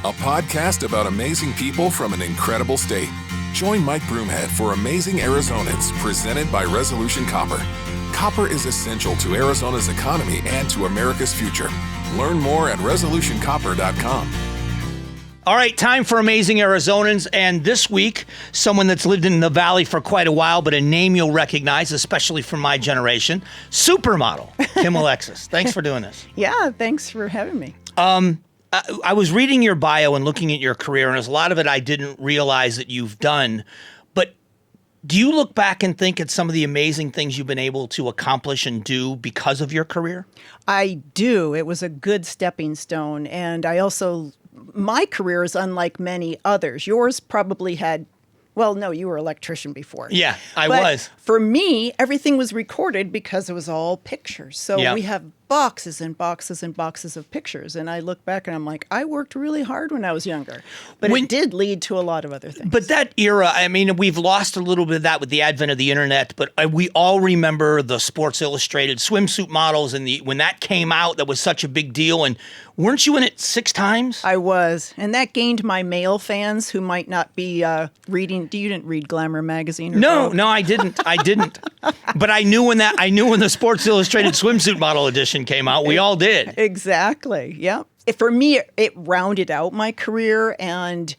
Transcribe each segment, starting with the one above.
a podcast about amazing people from an incredible state. Join Mike Broomhead for Amazing Arizonans, presented by Resolution Copper. Copper is essential to Arizona's economy and to America's future. Learn more at resolutioncopper.com. All right, time for Amazing Arizonans. And this week, someone that's lived in the Valley for quite a while, but a name you'll recognize, especially from my generation, supermodel, Kim Alexis. Thanks for doing this. Yeah, thanks for having me. I was reading your bio and looking at your career, and there's a lot of it I didn't realize that you've done. But do you look back and think at some of the amazing things you've been able to accomplish and do because of your career? I do. It was a good stepping stone. And my career is unlike many others. Yours probably had, well, no, you were an electrician before. Yeah, I was. For me, everything was recorded because it was all pictures. So we have boxes and boxes and boxes of pictures. And I look back and I'm like, I worked really hard when I was younger. But it did lead to a lot of other things. But that era, I mean, we've lost a little bit of that with the advent of the internet, but we all remember the Sports Illustrated swimsuit models, and when that came out, that was such a big deal. And weren't you in it 6 times? I was. And that gained my male fans who might not be reading. You didn't read Glamour magazine? Or Vogue? No, I didn't. But I knew when the Sports Illustrated swimsuit model edition came out. We all did. Exactly. Yeah. For me, it rounded out my career, and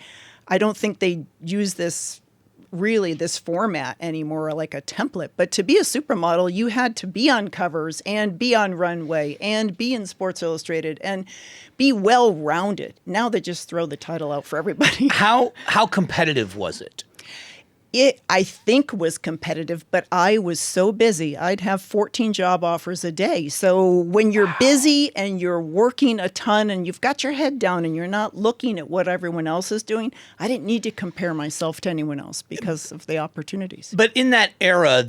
I don't think they use this format anymore, like a template. But to be a supermodel, you had to be on covers and be on runway and be in Sports Illustrated and be well-rounded. Now they just throw the title out for everybody. How competitive was it? It, I think, was competitive, but I was so busy. I'd have 14 job offers a day. So when you're busy and you're working a ton and you've got your head down and you're not looking at what everyone else is doing, I didn't need to compare myself to anyone else because of the opportunities. But in that era,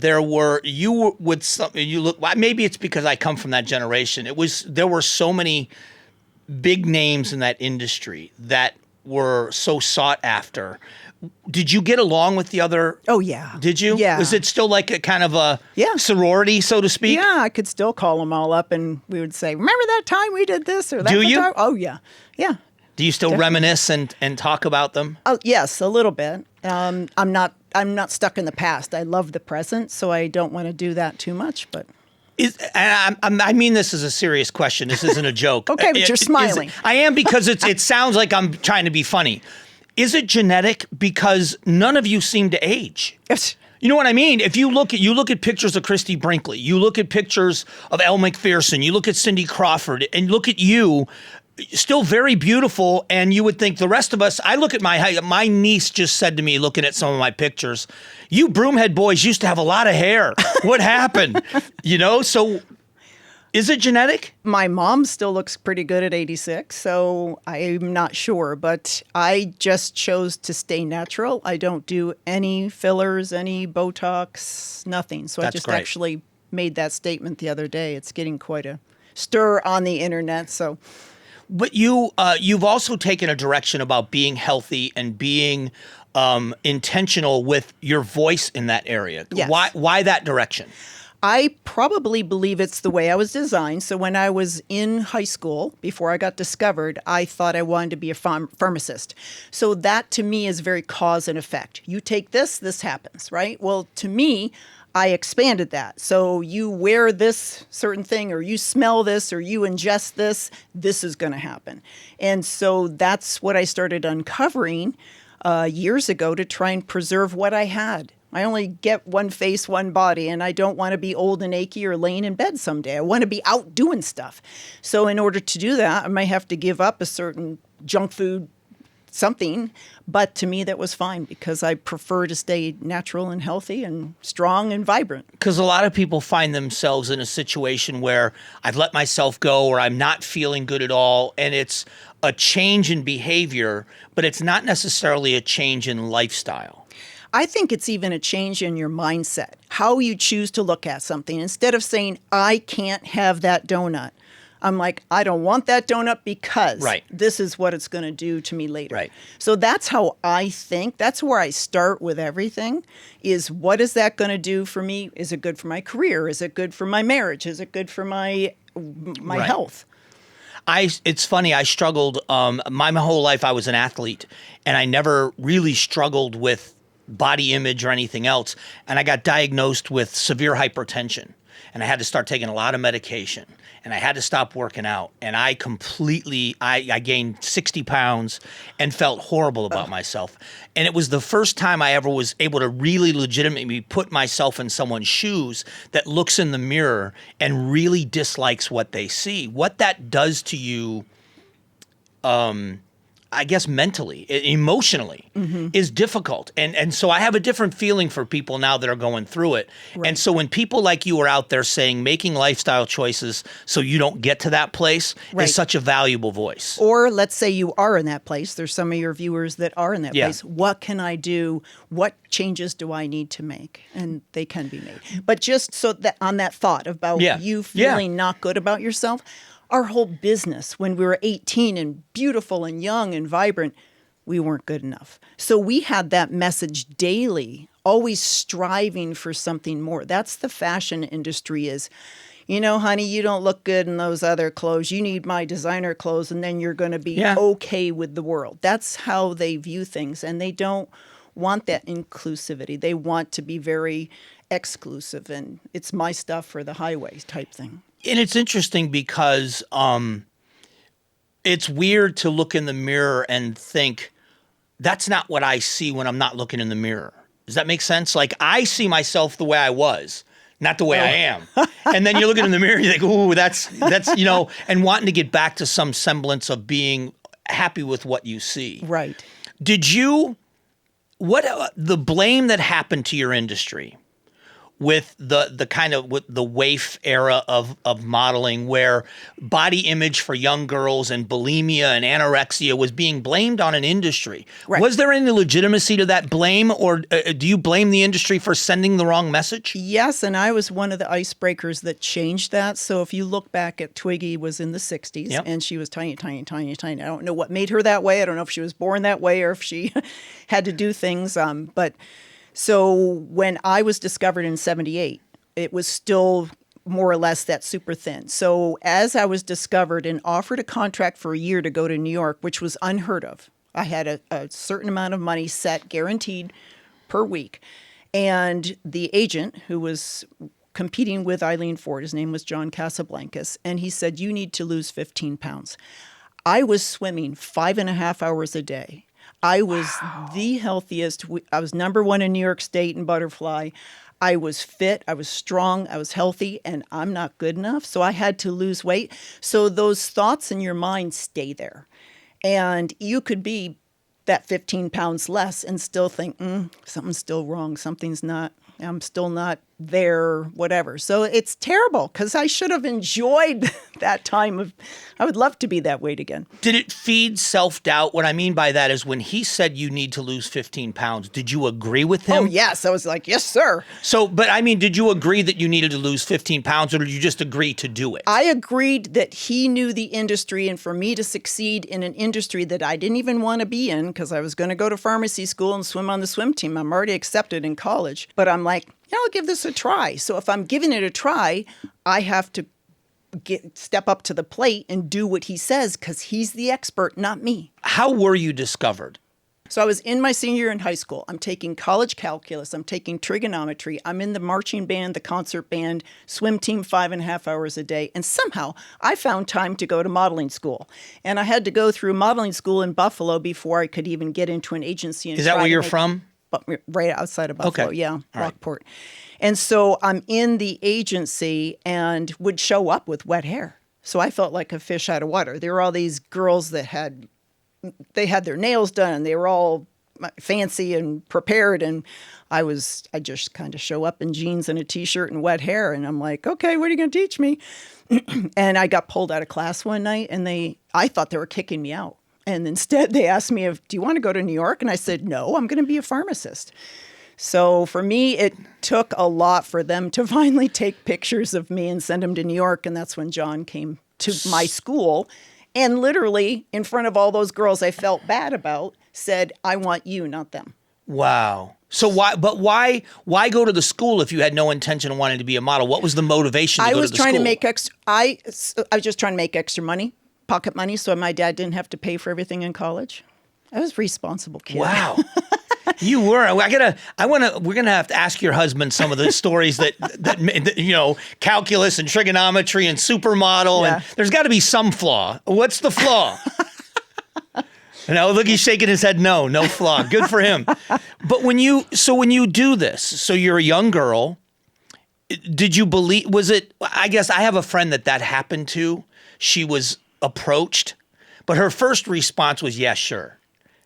maybe it's because I come from that generation. There were so many big names in that industry that were so sought after. Did you get along with the other? Oh, yeah. Did you? Yeah. Was it still like a kind of a sorority, so to speak? Yeah, I could still call them all up and we would say, remember that time we did this or that? Do you? Time? Oh, yeah. Yeah. Do you still reminisce and talk about them? Oh, yes, a little bit. I'm not stuck in the past. I love the present, so I don't want to do that too much, but... I mean this is a serious question. This isn't a joke. Okay, but you're smiling. I am, because it sounds like I'm trying to be funny. Is it genetic? Because none of you seem to age. Yes. You know what I mean? If you look at pictures of Christy Brinkley, you look at pictures of Elle McPherson, you look at Cindy Crawford, and look at you, still very beautiful, and you would think the rest of us, I look at my niece just said to me, looking at some of my pictures, you Broomhead boys used to have a lot of hair. What happened? So is it genetic? My mom still looks pretty good at 86, so I'm not sure, but I just chose to stay natural. I don't do any fillers, any Botox, nothing. So I actually made that statement the other day. It's getting quite a stir on the internet, so... But you've also taken a direction about being healthy and being intentional with your voice in that area. Yes. Why that direction? I probably believe it's the way I was designed. So when I was in high school, before I got discovered, I thought I wanted to be a pharmacist. So that to me is very cause and effect. You take this happens, right? Well, to me, I expanded that. So you wear this certain thing, or you smell this, or you ingest this is going to happen. And so that's what I started uncovering years ago to try and preserve what I had. I only get one face, one body, and I don't want to be old and achy or laying in bed someday. I want to be out doing stuff. So in order to do that, I might have to give up a certain junk food something, but to me that was fine because I prefer to stay natural and healthy and strong and vibrant. Because a lot of people find themselves in a situation where I've let myself go or I'm not feeling good at all, and it's a change in behavior, but it's not necessarily a change in lifestyle. I think it's even a change in your mindset, how you choose to look at something. Instead of saying, I can't have that donut, I'm like, I don't want that donut because this is what it's going to do to me later. Right. So that's how I think. That's where I start with everything, is what is that going to do for me? Is it good for my career? Is it good for my marriage? Is it good for my health? It's funny. I struggled. My whole life, I was an athlete, and I never really struggled with body image or anything else. And I got diagnosed with severe hypertension, and I had to start taking a lot of medication, and I had to stop working out. And I gained 60 pounds and felt horrible about myself. And it was the first time I ever was able to really legitimately put myself in someone's shoes that looks in the mirror and really dislikes what they see. What that does to you, I guess mentally, emotionally, is difficult. And so I have a different feeling for people now that are going through it. Right. And so when people like you are out there saying making lifestyle choices so you don't get to that place is such a valuable voice. Or let's say you are in that place. There's some of your viewers that are in that place. What can I do? What changes do I need to make? And they can be made. But just so that on that thought about you feeling not good about yourself, our whole business, when we were 18 and beautiful and young and vibrant, we weren't good enough. So we had that message daily, always striving for something more. That's the fashion industry is, you know, honey, you don't look good in those other clothes. You need my designer clothes, and then you're going to be okay with the world. That's how they view things, and they don't want that inclusivity. They want to be very exclusive, and it's my stuff for the highway type thing. And it's interesting because it's weird to look in the mirror and think, that's not what I see when I'm not looking in the mirror. Does that make sense? Like, I see myself the way I was, not the way I am. And then you're looking in the mirror and you think, ooh, that's you know, and wanting to get back to some semblance of being happy with what you see. Right. Did you, the blame that happened to your industry with the kind of with the waif era of modeling, where body image for young girls and bulimia and anorexia was being blamed on an industry. Right. Was there any legitimacy to that blame, or do you blame the industry for sending the wrong message? Yes, and I was one of the icebreakers that changed that. So if you look back at Twiggy was in the 60s, and she was tiny, tiny, tiny, tiny. I don't know what made her that way. I don't know if she was born that way or if she had to do things, but... So when I was discovered in 78, it was still more or less that super thin. So as I was discovered and offered a contract for a year to go to New York, which was unheard of, I had a certain amount of money set, guaranteed per week. And the agent who was competing with Eileen Ford, his name was John Casablancas, and he said, you need to lose 15 pounds. I was swimming 5.5 hours a day. I was the healthiest. I was number one in New York State in butterfly. I was fit. I was strong. I was healthy, and I'm not good enough. So I had to lose weight. So those thoughts in your mind stay there. And you could be that 15 pounds less and still think, something's still wrong. I'm still not there, whatever. So it's terrible because I should have enjoyed that time I would love to be that weight again. Did it feed self-doubt? What I mean by that is when he said you need to lose 15 pounds, did you agree with him? Oh, yes. I was like, yes, sir. So, but I mean, did you agree that you needed to lose 15 pounds, or did you just agree to do it? I agreed that he knew the industry, and for me to succeed in an industry that I didn't even want to be in, because I was going to go to pharmacy school and swim on the swim team. I'm already accepted in college. But I'm like, yeah, I'll give this a try. So if I'm giving it a try, I have to step up to the plate and do what he says, because he's the expert, not me. How were you discovered? So I was in my senior year in high school. I'm taking college calculus. I'm taking trigonometry. I'm in the marching band, the concert band, swim team 5.5 hours a day. And somehow I found time to go to modeling school. And I had to go through modeling school in Buffalo before I could even get into an agency. Is that where you're from? Right outside of Buffalo, okay. Yeah, Rockport. And so I'm in the agency and would show up with wet hair. So I felt like a fish out of water. There were all these girls that had their nails done, and they were all fancy and prepared, and I just kind of show up in jeans and a t-shirt and wet hair, and I'm like, okay, what are you going to teach me? And I got pulled out of class one night, and I thought they were kicking me out. And instead they asked me, do you want to go to New York? And I said, no, I'm going to be a pharmacist. So for me, it took a lot for them to finally take pictures of me and send them to New York. And that's when John came to my school and literally in front of all those girls I felt bad about said, I want you, not them. Wow. So why go to the school if you had no intention of wanting to be a model? What was the motivation to go to the school? I was just trying to make extra money. pocket money so my dad didn't have to pay for everything in college. I was a responsible kid. Wow. You were. We're gonna have to ask your husband some of the stories that calculus and trigonometry and supermodel, Yeah. and there's got to be some flaw. What's the flaw? Look, he's shaking his head. No flaw. Good for him. But when you do this, so you're a young girl. Did you believe? Was it? I guess I have a friend that happened to. She was approached, but her first response was, "Yeah, sure."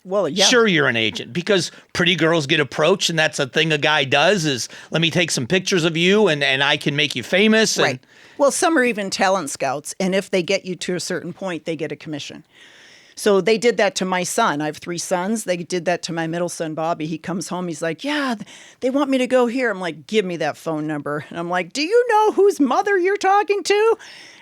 Well, yeah. Sure, you're an agent, because pretty girls get approached, and that's a thing a guy does is, let me take some pictures of you and I can make you famous. And, Right. Well, some are even talent scouts, and if they get you to a certain point, they get a commission. So they did that to my son. I have 3 sons. They did that to my middle son, Bobby. He comes home. He's like, yeah, they want me to go here. I'm like, give me that phone number. And I'm like, do you know whose mother you're talking to?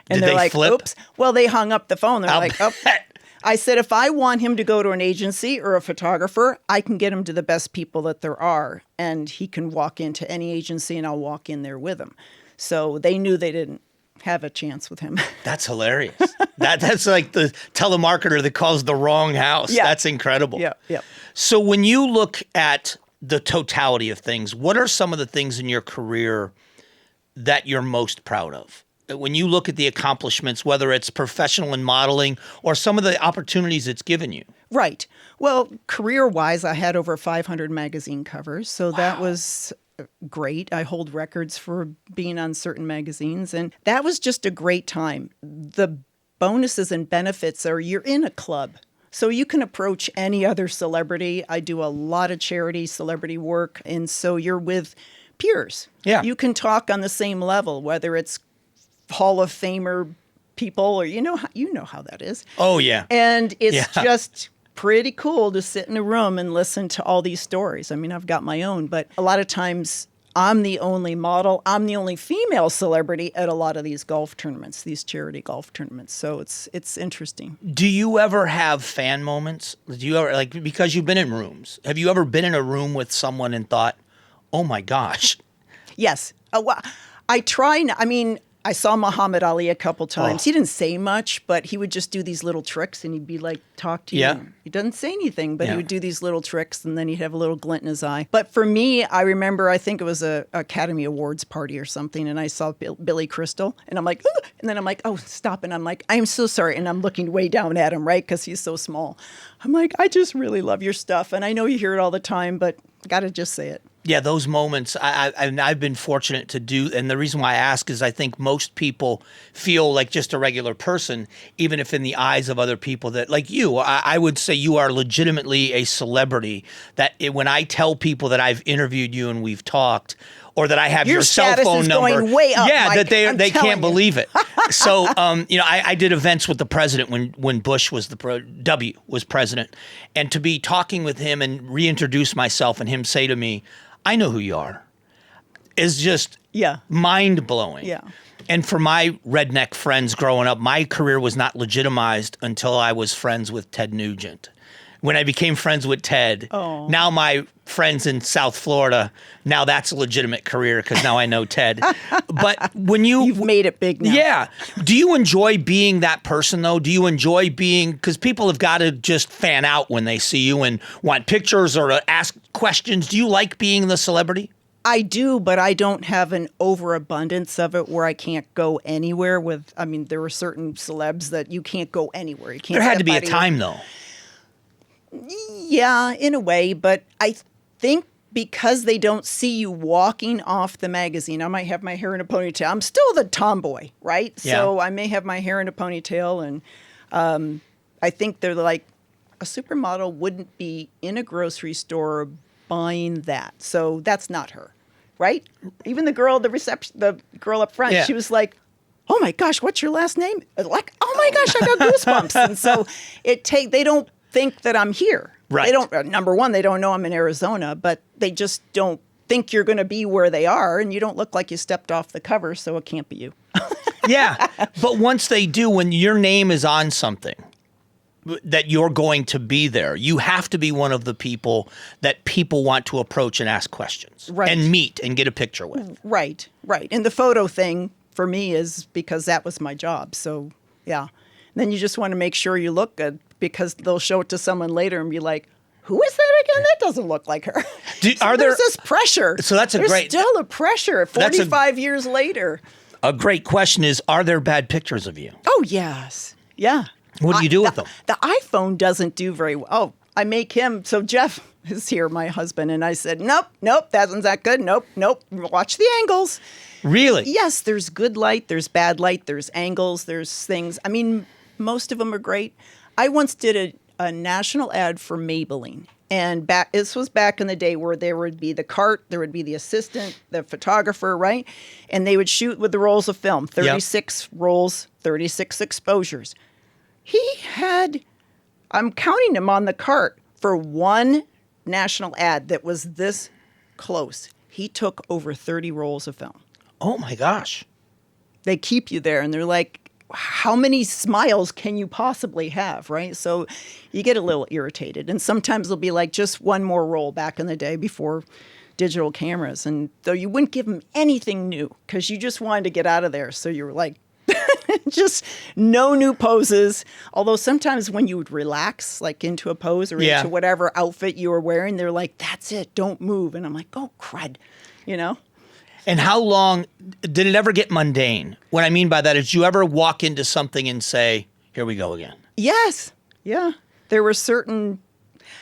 And Did they're they like, flip? oops. Well, they hung up the phone. They're I'll like, oh. bet. I said, if I want him to go to an agency or a photographer, I can get him to the best people that there are. And he can walk into any agency and I'll walk in there with him. So they knew they didn't have a chance with him. That's hilarious. That's like the telemarketer that calls the wrong house. Yeah. That's incredible. Yeah. So when you look at the totality of things, what are some of the things in your career that you're most proud of? When you look at the accomplishments, whether it's professional in modeling or some of the opportunities it's given you. Right. Well, career-wise, I had over 500 magazine covers, so that was great. I hold records for being on certain magazines, and that was just a great time. The bonuses and benefits are you're in a club, so you can approach any other celebrity. I do a lot of charity celebrity work, and so you're with peers. Yeah. You can talk on the same level, whether it's Hall of Famer people or you know how that is. Oh, yeah. And it's Yeah. just pretty cool to sit in a room and listen to all these stories. I mean, I've got my own, but a lot of times I'm the only model. I'm the only female celebrity at a lot of these golf tournaments, these charity golf tournaments. So it's interesting. Do you ever have fan moments? Do you ever, because you've been in rooms, have you ever been in a room with someone and thought, oh my gosh? Yes. Well, I try. I mean, I saw Muhammad Ali a couple times. Oh. He didn't say much, but he would just do these little tricks and he'd be like, talk to you. Yeah. He doesn't say anything, but Yeah. he would do these little tricks and then he'd have a little glint in his eye. But for me, I remember, I think it was a Academy Awards party or something, and I saw Billy Crystal and I'm like, "Ugh," and then I'm like, oh, stop. And I'm like, I'm so sorry. And I'm looking way down at him, right? Because he's so small. I'm like, I just really love your stuff. And I know you hear it all the time, but got to just say it. Yeah, those moments, I've been fortunate to do, and the reason why I ask is I think most people feel like just a regular person, even if in the eyes of other people that, like you, I would say you are legitimately a celebrity, that when I tell people that I've interviewed you and we've talked, or that I have your cell status phone is number. going way up, yeah, Mike. that I'm they telling can't you. believe it. So, I did events with the president when Bush was W was president, and to be talking with him and reintroduce myself and him say to me, I know who you are, is just mind-blowing. Yeah. And for my redneck friends growing up, my career was not legitimized until I was friends with Ted Nugent. When I became friends with Ted, now my friends in South Florida, now that's a legitimate career because now I know Ted. But when You've made it big now. Yeah. Do you enjoy being that person, though? Do you enjoy being, because people have got to just fan out when they see you and want pictures or ask questions. Do you like being the celebrity? I do, but I don't have an overabundance of it where I can't go anywhere with, I mean, there are certain celebs that you can't go anywhere. You can't There had to step be out a of time, though. Yeah, in a way, but I think because they don't see you walking off the magazine, I might have my hair in a ponytail. I'm still the tomboy, right? Yeah. So I may have my hair in a ponytail, and I think they're like, a supermodel wouldn't be in a grocery store buying that. So that's not her, right? Even the girl, the girl up front, Yeah. she was like, oh my gosh, what's your last name? Like, oh my gosh, I got goosebumps. And so they don't think that I'm here. Right. They don't, number one, they don't know I'm in Arizona, but they just don't think you're going to be where they are, and you don't look like you stepped off the cover, so it can't be you. Yeah. But once they do, when your name is on something, that you're going to be there, you have to be one of the people that people want to approach and ask questions. Right. And meet and get a picture with. Right. And the photo thing for me is because that was my job. So, yeah. Then you just want to make sure you look good because they'll show it to someone later and be like, who is that again? That doesn't look like her. There's this pressure. So that's There's still a pressure 45 years later. A great question is, are there bad pictures of you? Oh, yes. Yeah. What do you do with them? The iPhone doesn't do very well. Oh, I make him. So Jeff is here, my husband, and I said, nope, that one's not good. Nope. Watch the angles. Really? Yes, there's good light, there's bad light, there's angles, there's things. I mean, most of them are great. I once did a national ad for Maybelline. And this was back in the day where there would be the cart, there would be the assistant, the photographer, right? And they would shoot with the rolls of film, 36 rolls, 36 exposures. He had, I'm counting him on the cart for one national ad that was this close. He took over 30 rolls of film. Oh my gosh. They keep you there and they're like, how many smiles can you possibly have, right? So you get a little irritated. And sometimes they'll be like, just one more roll back in the day before digital cameras. And though you wouldn't give them anything new because you just wanted to get out of there. So you were like, just no new poses. Although sometimes when you would relax, like into a pose or into whatever outfit you were wearing, they're like, that's it, don't move. And I'm like, oh, crud, you know? And how long, did it ever get mundane? What I mean by that is, you ever walk into something and say, here we go again? Yes. Yeah. There were certain,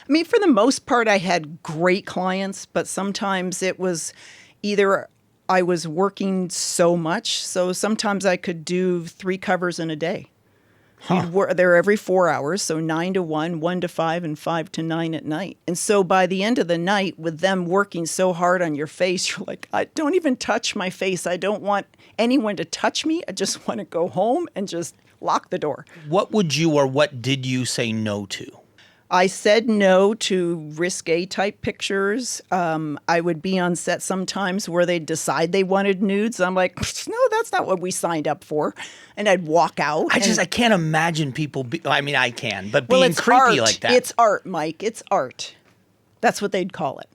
I mean, for the most part, I had great clients, but sometimes it was either I was working so much, so sometimes I could do 3 covers in a day. They're every 4 hours, so 9 to 1, 1 to 5, and 5 to 9 at night. And so by the end of the night, with them working so hard on your face, you're like, I don't even touch my face. I don't want anyone to touch me. I just want to go home and just lock the door. What would you or what did you say no to? I said no to risque type pictures. I would be on set sometimes where they'd decide they wanted nudes. I'm like, no, that's not what we signed up for. And I'd walk out. I can't imagine people, I can, but being creepy like that. It's art, Mike. It's art. That's what they'd call it.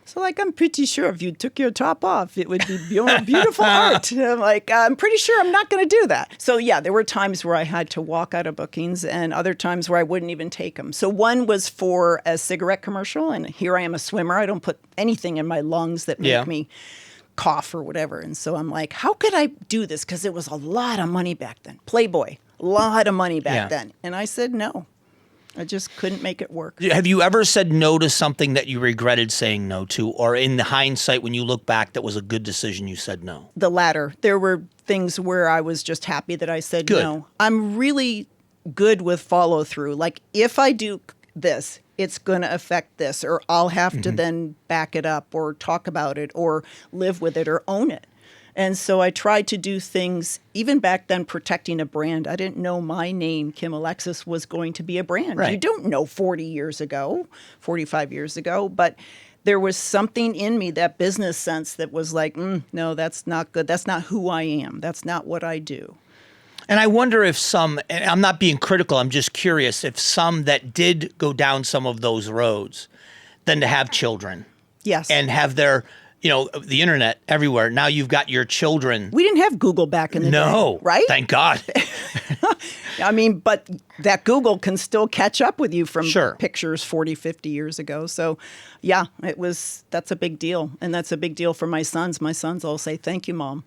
So like, I'm pretty sure if you took your top off, it would be beautiful art. And I'm like, I'm pretty sure I'm not going to do that. So yeah, there were times where I had to walk out of bookings and other times where I wouldn't even take them. So one was for a cigarette commercial. And here I am a swimmer. I don't put anything in my lungs that make me cough or whatever. And so I'm like, how could I do this? Because it was a lot of money back then. Playboy, a lot of money back then. And I said no. I just couldn't make it work. Have you ever said no to something that you regretted saying no to? Or in the hindsight, when you look back, that was a good decision, you said no? The latter. There were things where I was just happy that I said no. I'm really good with follow through. Like if I do this, it's going to affect this, or I'll have to then back it up or talk about it or live with it or own it. And so I tried to do things, even back then, protecting a brand. I didn't know my name, Kim Alexis, was going to be a brand. Right. You don't know 40 years ago, 45 years ago, but there was something in me, that business sense that was like, no, that's not good. That's not who I am. That's not what I do. And I wonder if some, and I'm not being critical, I'm just curious, if some that did go down some of those roads, then to have children. Yes. And have their... the internet everywhere. Now you've got your children. We didn't have Google back in the day. No. Right? Thank God. I mean, but that Google can still catch up with you from Sure. pictures 40, 50 years ago. So, yeah, that's a big deal. And that's a big deal for my sons. My sons all say, thank you, Mom.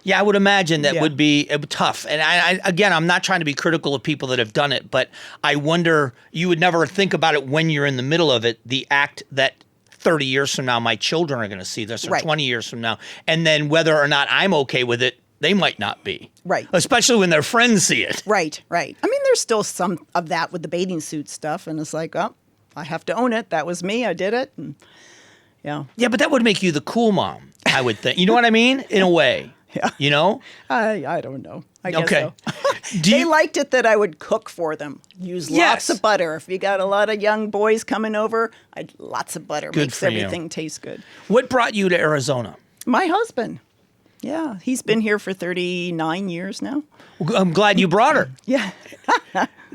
Yeah, I would imagine that would be tough. And again, I'm not trying to be critical of people that have done it, but I wonder, you would never think about it when you're in the middle of it, the act that 30 years from now, my children are going to see this, or 20 years from now. And then whether or not I'm okay with it, they might not be. Right. Especially when their friends see it. Right. I mean, there's still some of that with the bathing suit stuff. And it's like, oh, I have to own it. That was me. I did it. And, Yeah, but that would make you the cool mom, I would think. You know what I mean? In a way. Yeah. I don't know. I guess so. They liked it that I would cook for them. Use lots of butter. If you got a lot of young boys coming over, lots of butter. Makes everything taste good. What brought you to Arizona? My husband. Yeah. He's been here for 39 years now. Well, I'm glad you brought her. Yeah.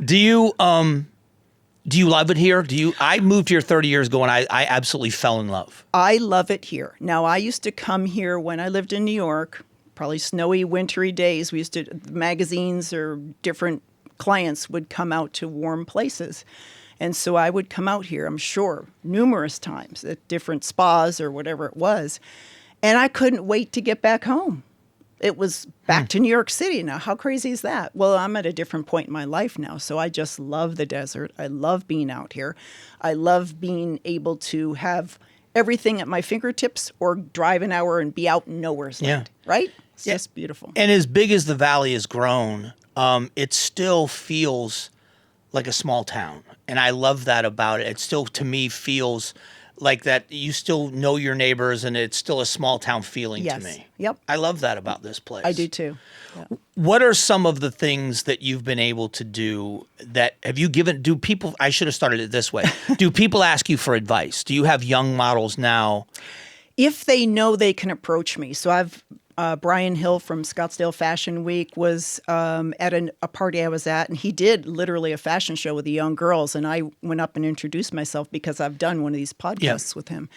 Do you love it here? I moved here 30 years ago and I absolutely fell in love. I love it here. Now, I used to come here when I lived in New York. Probably snowy, wintry days. We used to, magazines or different clients would come out to warm places. And so I would come out here, I'm sure, numerous times at different spas or whatever it was. And I couldn't wait to get back home. It was back to New York City now. How crazy is that? Well, I'm at a different point in my life now. So I just love the desert. I love being out here. I love being able to have everything at my fingertips or drive an hour and be out in nowhere's land. Right? It's just beautiful. And as big as the valley has grown, it still feels like a small town. And I love that about it. It still, to me, feels like that you still know your neighbors and it's still a small town feeling to me. Yep. I love that about this place. I do too. Yeah. What are some of the things that you've been able to do do people, I should have started it this way. Do people ask you for advice? Do you have young models now? If they know they can approach me. So I've, Brian Hill from Scottsdale Fashion Week was at a party I was at, and he did literally a fashion show with the young girls, and I went up and introduced myself because I've done one of these podcasts with him.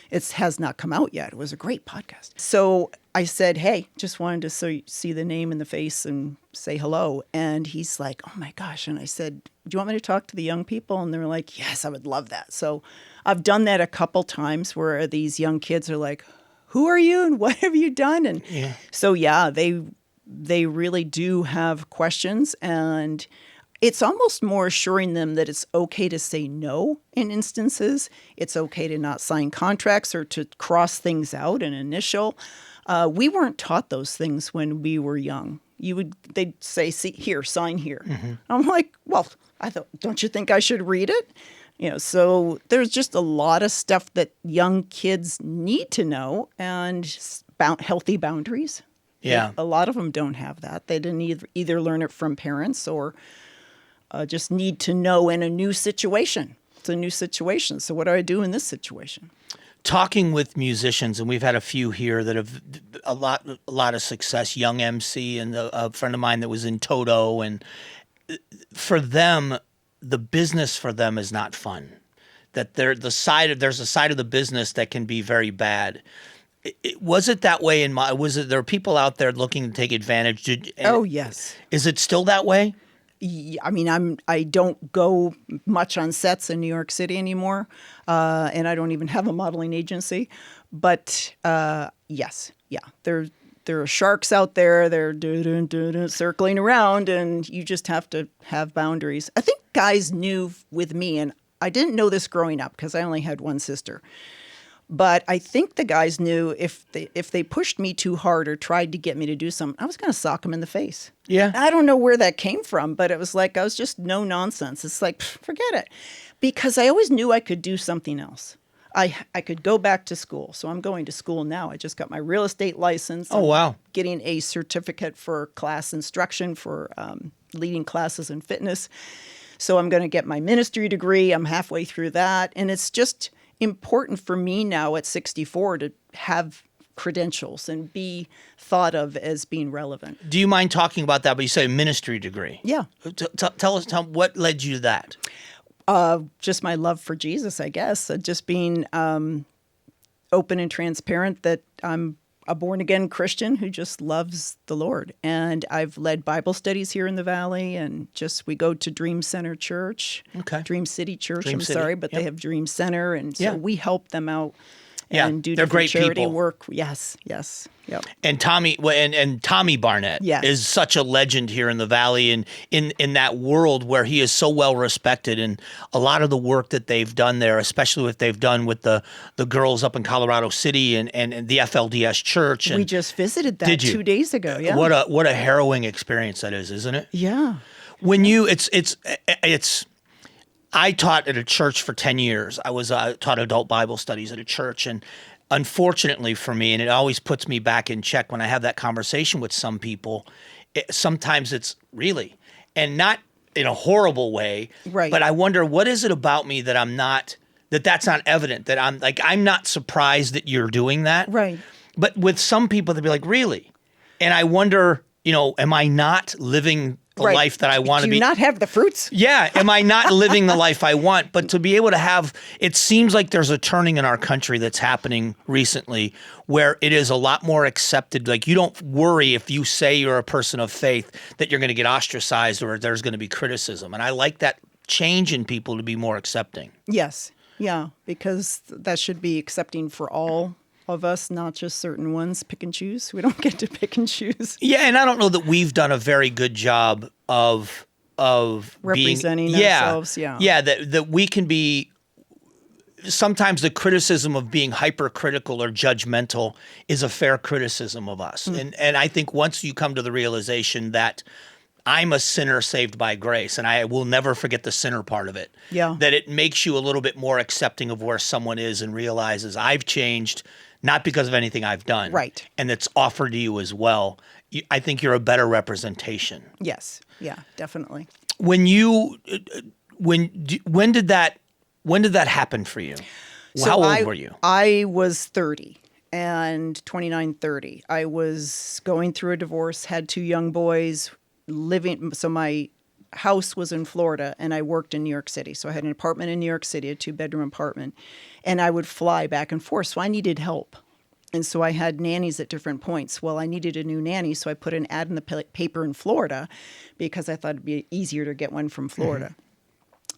It has not come out yet. It was a great podcast. So I said, hey, just wanted to see the name and the face and say hello. And he's like, oh my gosh. And I said, do you want me to talk to the young people? And they're like, yes, I would love that. So I've done that a couple times where these young kids are like, who are you and what have you done? And so, they really do have questions, and it's almost more assuring them that it's okay to say no in instances. It's okay to not sign contracts or to cross things out and initial. We weren't taught those things when we were young. They'd say, see, here, sign here. Mm-hmm. I'm like, well, I thought, don't you think I should read it? So there's just a lot of stuff that young kids need to know, and healthy boundaries. Yeah. A lot of them don't have that. They didn't either learn it from parents or just need to know in a new situation. It's a new situation. So what do I do in this situation? Talking with musicians, and we've had a few here that have a lot of success, young MC and a friend of mine that was in Toto, and for them, the business for them is not fun. That there's a side of the business that can be very bad. Was it that way there are people out there looking to take advantage? Oh, yes. Is it still that way? I mean, I don't go much on sets in New York City anymore, and I don't even have a modeling agency. But yes, there are sharks out there. They're circling around, and you just have to have boundaries. I think guys knew with me, and I didn't know this growing up because I only had one sister. But I think the guys knew if they pushed me too hard or tried to get me to do something, I was going to sock them in the face. Yeah. I don't know where that came from, but it was like I was just no nonsense. It's like, forget it. Because I always knew I could do something else. I could go back to school. So I'm going to school now. I just got my real estate license. Oh, wow. Getting a certificate for class instruction for leading classes in fitness. So I'm going to get my ministry degree. I'm halfway through that. And it's just important for me now at 64 to have credentials and be thought of as being relevant. Do you mind talking about that? But you say ministry degree. Yeah. Tell us what led you to that. Just my love for Jesus, I guess. Just being open and transparent that I'm a born-again Christian who just loves the Lord. And I've led Bible studies here in the Valley, and we go to Dream Center Church. Okay. Dream City Church, Dream City. sorry, but they have Dream Center, and so we help them out and do they're different great charity people. work. Yes. Yep. And Tommy and Tommy Barnett is such a legend here in the Valley and in that world where he is so well respected, and a lot of the work that they've done there, especially what they've done with the girls up in Colorado City and the FLDS church. And we just visited that did you? 2 days ago. Yeah. What a harrowing experience that is, isn't it? Yeah. When I taught at a church for 10 years. I taught adult Bible studies at a church, and unfortunately for me, and it always puts me back in check when I have that conversation with some people, sometimes it's really, and not in a horrible way, right? But I wonder, what is it about me that that's not evident, that I'm not surprised that you're doing that. Right. But with some people, they'd be like, really? And I wonder, am I not living the life that I want to be. Do you not have the fruits? Yeah. Am I not living the life I want? But to be able to have, it seems like there's a turning in our country that's happening recently where it is a lot more accepted. Like you don't worry if you say you're a person of faith that you're going to get ostracized or there's going to be criticism. And I like that change in people to be more accepting. Yes. Yeah. Because that should be accepting for all of us, not just certain ones. Pick and choose. We don't get to pick and choose. Yeah, and I don't know that we've done a very good job of representing being, ourselves. Yeah, that we can be. Sometimes the criticism of being hypercritical or judgmental is a fair criticism of us, and I think once you come to the realization that I'm a sinner saved by grace, and I will never forget the sinner part of it. Yeah, that it makes you a little bit more accepting of where someone is and realizes I've changed. Not because of anything I've done. Right. And it's offered to you as well. I think you're a better representation. Yes. Yeah, definitely. When did that happen for you? How old were you? I was 30 and 29, 30. I was going through a divorce, had 2 young boys living. So my house was in Florida and I worked in New York City. So I had an apartment in New York City, a 2-bedroom apartment, and I would fly back and forth. So I needed help. And so I had nannies at different points. Well, I needed a new nanny. So I put an ad in the paper in Florida because I thought it'd be easier to get one from Florida.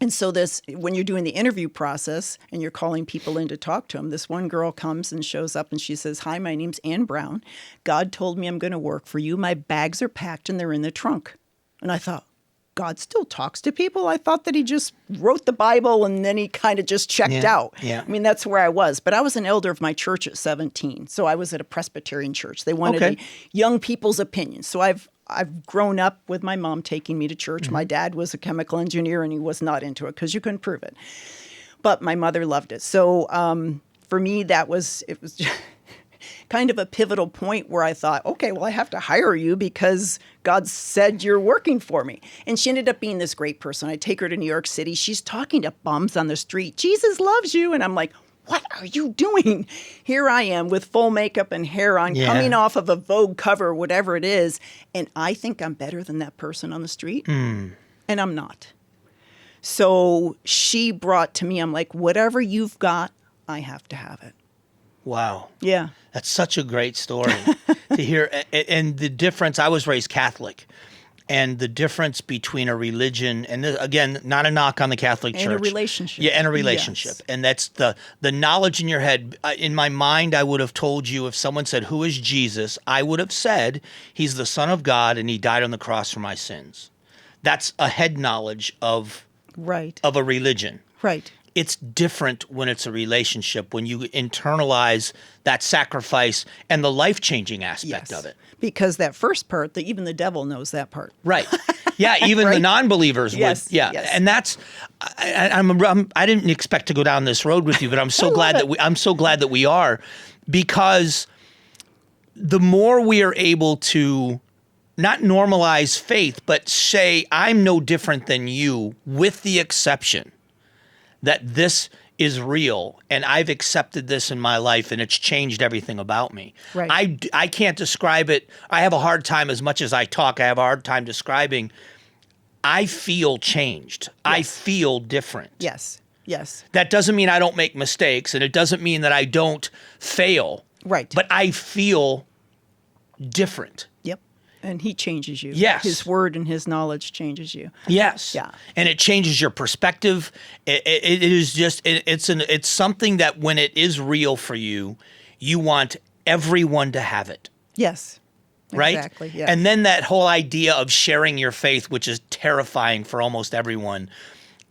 And so when you're doing the interview process and you're calling people in to talk to them, this one girl comes and shows up and she says, "Hi, my name's Ann Brown. God told me I'm going to work for you. My bags are packed and they're in the trunk." And I thought, God still talks to people? I thought that he just wrote the Bible and then he kind of just checked out. Yeah. I mean, that's where I was. But I was an elder of my church at 17. So I was at a Presbyterian church. They wanted the young people's opinion. So I've grown up with my mom taking me to church. My dad was a chemical engineer and he was not into it because you couldn't prove it. But my mother loved it. So for me, it was kind of a pivotal point where I thought, okay, well, I have to hire you because God said you're working for me. And she ended up being this great person. I take her to New York City. She's talking to bums on the street. Jesus loves you. And I'm like, what are you doing? Here I am with full makeup and hair on, coming off of a Vogue cover, whatever it is. And I think I'm better than that person on the street. And I'm not. So she brought to me, I'm like, whatever you've got, I have to have it. Wow. Yeah. That's such a great story to hear. And the difference, I was raised Catholic, and the difference between a religion, and again, not a knock on the Catholic Church. And a relationship. Yeah, and a relationship. Yes. And that's the knowledge in your head. In my mind, I would have told you if someone said, "Who is Jesus?" I would have said, "He's the Son of God and he died on the cross for my sins." That's a head knowledge of a religion. Right. It's different when it's a relationship, when you internalize that sacrifice and the life-changing aspect of it. Because that first part, even the devil knows that part. Right. Yeah, even the non-believers would. Yeah. Yes. And that's I didn't expect to go down this road with you, but I'm so glad that we are, because the more we are able to not normalize faith, but say I'm no different than you, with the exception that this is real and I've accepted this in my life and it's changed everything about me. Right. I can't describe it. I have a hard time, as much as I talk, I have a hard time describing. I feel changed. Yes. I feel different. Yes. Yes. That doesn't mean I don't make mistakes, and it doesn't mean that I don't fail. Right. But I feel different. Yep. And he changes you. Yes. His word and his knowledge changes you. Yes. Yeah. And it changes your perspective. It is just, it's something that when it is real for you, you want everyone to have it. Yes. Right? Exactly. Yes. And then that whole idea of sharing your faith, which is terrifying for almost everyone,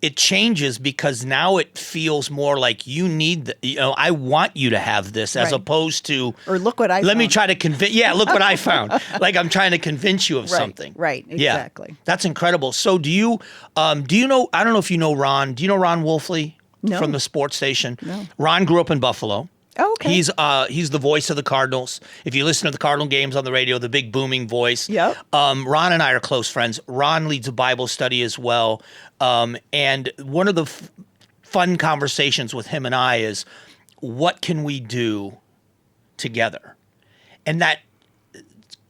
it changes because now it feels more like you need, I want you to have this, as opposed to, or look what I found. Let me try to convince, look what I found. Like I'm trying to convince you of something. Right, exactly. Yeah, that's incredible. So do you know, I don't know if you know Ron, do you know Ron Wolfley from the sports station? No. Ron grew up in Buffalo. Oh, okay. He's the voice of the Cardinals. If you listen to the Cardinal games on the radio, the big booming voice. Yep. Ron and I are close friends. Ron leads a Bible study as well. And one of the fun conversations with him and I is, what can we do together? And that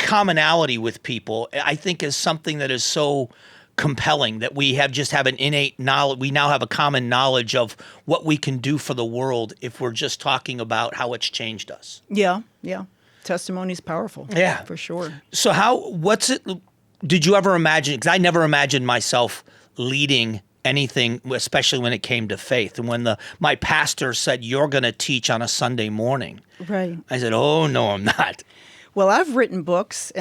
commonality with people, I think, is something that is so compelling, that we have an innate knowledge. We now have a common knowledge of what we can do for the world if we're just talking about how it's changed us. Yeah. Testimony is powerful. Yeah. For sure. So did you ever imagine, because I never imagined myself leading anything, especially when it came to faith. And when my pastor said, "You're going to teach on a Sunday morning." Right. I said, "Oh, no, I'm not." Well, I've written books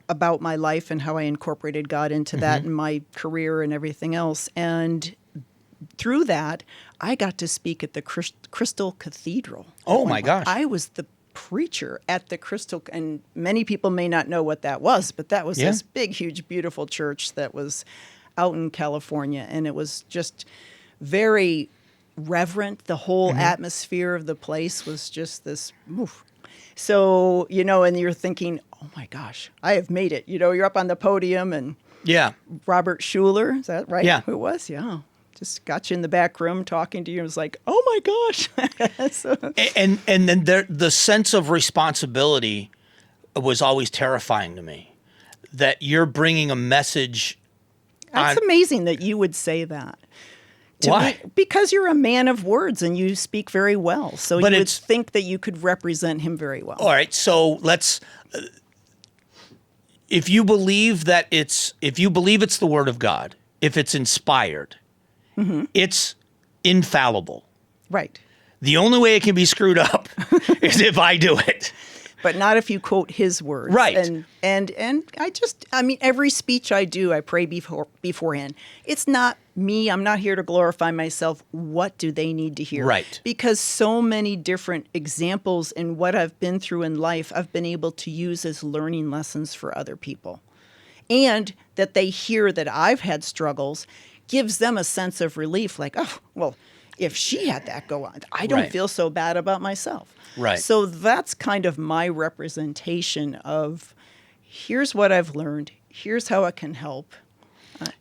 about my life and how I incorporated God into that in my career and everything else. And through that, I got to speak at the Crystal Cathedral. Oh, my gosh. I was the preacher at the Crystal, and many people may not know what that was, but that was this big, huge, beautiful church that was out in California. And it was just very reverent. The whole atmosphere of the place was just this, oof. So, and you're thinking, oh my gosh, I have made it. You're up on the podium, and Robert Schuller, is that right? Yeah. Who it was? Yeah. Just got you in the back room talking to you. It was like, oh my gosh. And then the sense of responsibility was always terrifying to me, that you're bringing a message. That's amazing that you would say that. Why? Because you're a man of words and you speak very well. So you would think that you could represent him very well. All right. So if you believe it's the word of God, if it's inspired, it's infallible. Right. The only way it can be screwed up is if I do it. But not if you quote his words. Right. And every speech I do, I pray beforehand. It's not me. I'm not here to glorify myself. What do they need to hear? Right. Because so many different examples in what I've been through in life, I've been able to use as learning lessons for other people. And that they hear that I've had struggles gives them a sense of relief. Like, oh, well, if she had that go on, I don't feel so bad about myself. Right. So that's kind of my representation of here's what I've learned. Here's how it can help.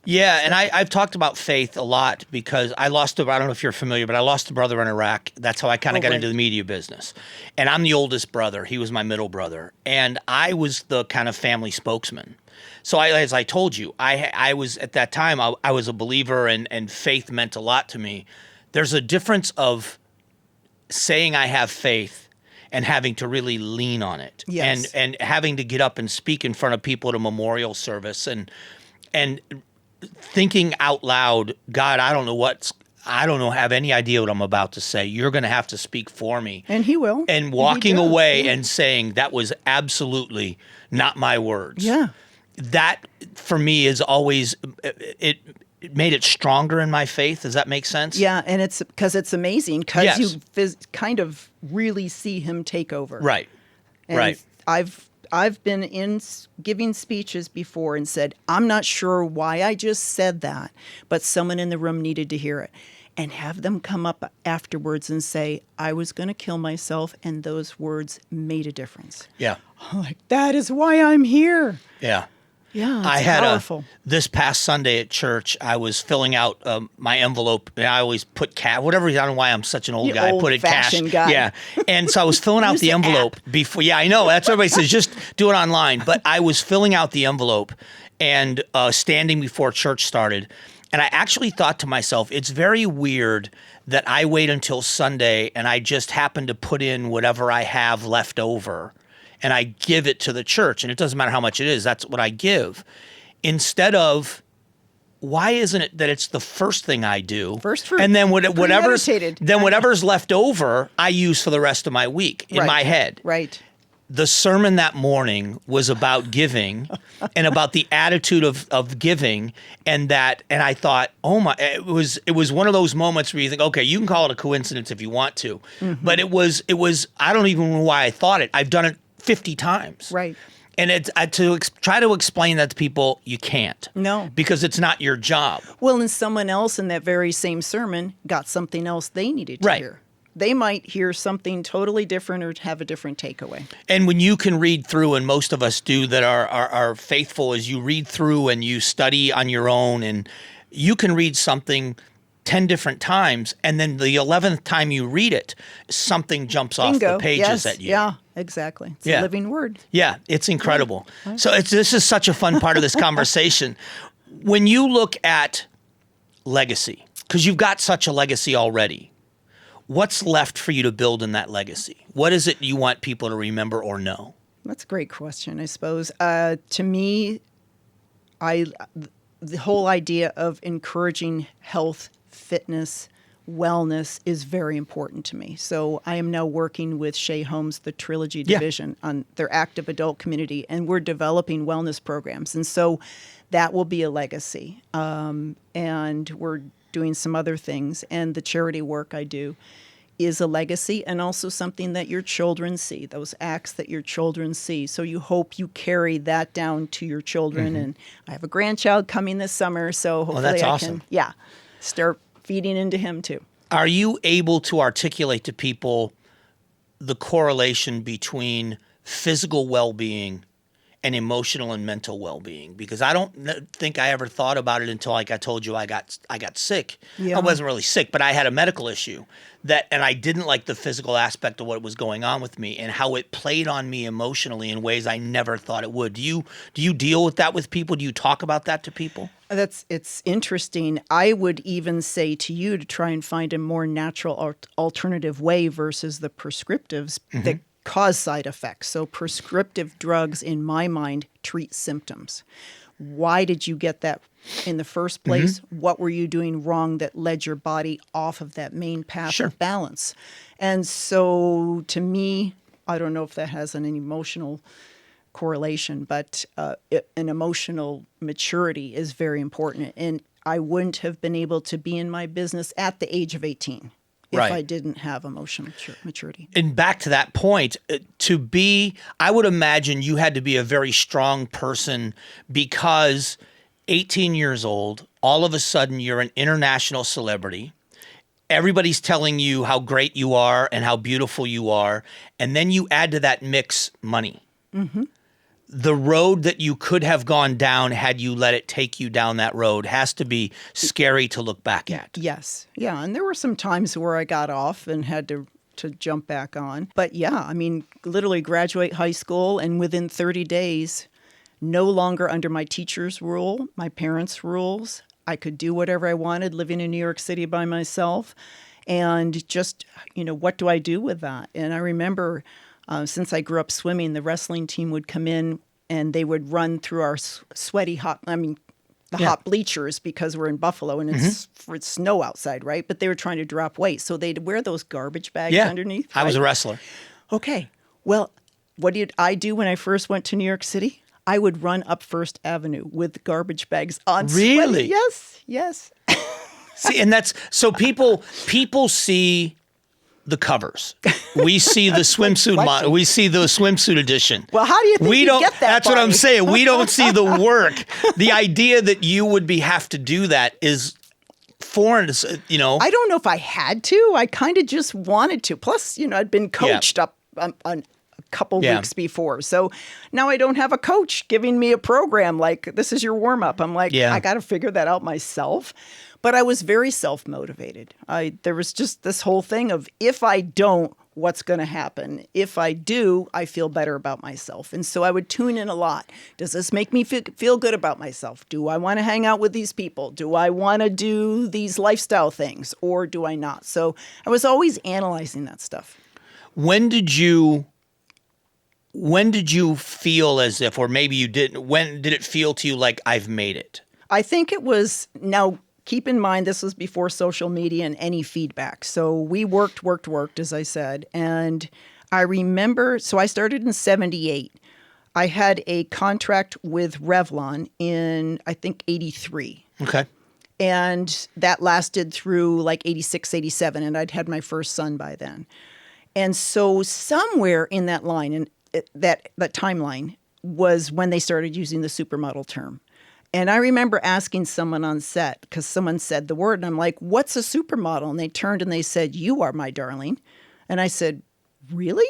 Yeah, and I've talked about faith a lot because I don't know if you're familiar, but I lost a brother in Iraq. That's how I kind of got into the media business. And I'm the oldest brother. He was my middle brother. And I was the kind of family spokesman. So as I told you, I was at that time, I was a believer, and faith meant a lot to me. There's a difference of saying I have faith and having to really lean on it. Yes. And having to get up and speak in front of people at a memorial service and thinking out loud, God, I don't have any idea what I'm about to say. You're going to have to speak for me. And he will. And walking away and saying that was absolutely not my words. Yeah. That for me is always, it made it stronger in my faith. Does that make sense? Yeah, and it's because it's amazing because you kind of really see him take over. Right. And right. I've been in giving speeches before and said, I'm not sure why I just said that, but someone in the room needed to hear it. And have them come up afterwards and say, I was going to kill myself, and those words made a difference. Yeah. I'm like, that is why I'm here. Yeah. Yeah, I had powerful. This past Sunday at church, I was filling out my envelope. And I always put cash, whatever. I don't know why I'm such an old guy. I put it cash. Guy. Yeah. And so I was filling out the envelope before. Yeah, I know. That's what everybody says. Just do it online. But I was filling out the envelope and standing before church started. And I actually thought to myself, it's very weird that I wait until Sunday and I just happen to put in whatever I have left over. And I give it to the church, and it doesn't matter how much it is. That's what I give. Instead of, why isn't it that it's the first thing I do? First fruit. And then whatever's left over, I use for the rest of my week in my head. Right. The sermon that morning was about giving and about the attitude of giving, and I thought, oh my, it was one of those moments where you think, okay, you can call it a coincidence if you want to, but it was I don't even know why I thought it. I've done it 50 times. Right. And it's try to explain that to people, you can't. No. Because it's not your job. Well, and someone else in that very same sermon got something else they needed to hear. They might hear something totally different or have a different takeaway. And when you can read through, and most of us do that are faithful, as you read through and you study on your own, and you can read something 10 different times, and then the 11th time you read it, something jumps off the pages at you. Yeah, exactly. It's a living word. Yeah, it's incredible. So this is such a fun part of this conversation. When you look at legacy, because you've got such a legacy already, what's left for you to build in that legacy? What is it you want people to remember or know? That's a great question, I suppose. To me, the whole idea of encouraging health, fitness, wellness is very important to me. So I am now working with Shea Holmes, the Trilogy Division, on their active adult community, and we're developing wellness programs. And so that will be a legacy. And we're doing some other things. And the charity work I do is a legacy, and also something that your children see, those acts that your children see. So you hope you carry that down to your children. And I have a grandchild coming this summer, so hopefully that's I awesome. can start feeding into him too. Are you able to articulate to people the correlation between physical well-being and emotional and mental well-being? Because I don't think I ever thought about it until, like I told you, I got sick. Yeah. I wasn't really sick, but I had a medical issue and I didn't like the physical aspect of what was going on with me and how it played on me emotionally in ways I never thought it would. Do you deal with that with people? Do you talk about that to people? It's interesting. I would even say to you to try and find a more natural alternative way versus the prescriptives that cause side effects. So prescriptive drugs, in my mind, treat symptoms. Why did you get that in the first place? What were you doing wrong that led your body off of that main path of balance? And so to me, I don't know if that has an emotional correlation, but an emotional maturity is very important. And I wouldn't have been able to be in my business at the age of 18 if I didn't have emotional maturity. And back to that point, I would imagine you had to be a very strong person, because 18 years old, all of a sudden you're an international celebrity. Everybody's telling you how great you are and how beautiful you are. And then you add to that mix money. The road that you could have gone down had you let it take you down that road has to be scary to look back at. Yes. Yeah. And there were some times where I got off and had to jump back on. But yeah, I mean, literally graduate high school, and within 30 days, no longer under my teacher's rule, my parents' rules. I could do whatever I wanted, living in New York City by myself. And just, what do I do with that? And I remember, since I grew up swimming, the wrestling team would come in and they would run through our sweaty hot bleachers, because we're in Buffalo and it's snow outside, right? But they were trying to drop weight. So they'd wear those garbage bags underneath. I was a wrestler. Okay. Well, what did I do when I first went to New York City? I would run up First Avenue with garbage bags on. Really? Yes, yes. See, and that's so people see the covers. We see the swimsuit we see the swimsuit edition. Well, how do you think you get that? That's what I'm saying. We don't see the work. The idea that you would have to do that is foreign. I don't know if I had to. I kind of just wanted to. Plus, I'd been coached up on a couple weeks before. So now I don't have a coach giving me a program like, this is your warm up. I'm like, I got to figure that out myself. But I was very self-motivated. There was just this whole thing of, if I don't, what's going to happen? If I do, I feel better about myself. And so I would tune in a lot. Does this make me feel good about myself? Do I want to hang out with these people? Do I want to do these lifestyle things, or do I not? So I was always analyzing that stuff. When did you feel as if, or maybe you didn't, when did it feel to you like, I've made it? I think it was, now keep in mind, this was before social media and any feedback. So we worked, as I said. And I remember, so I started in 78. I had a contract with Revlon in, I think, 83. Okay. And that lasted through like 86, 87. And I'd had my first son by then. And so somewhere in that line, and that timeline, was when they started using the supermodel term. And I remember asking someone on set, because someone said the word, and I'm like, what's a supermodel? And they turned and they said, you are, my darling. And I said, really?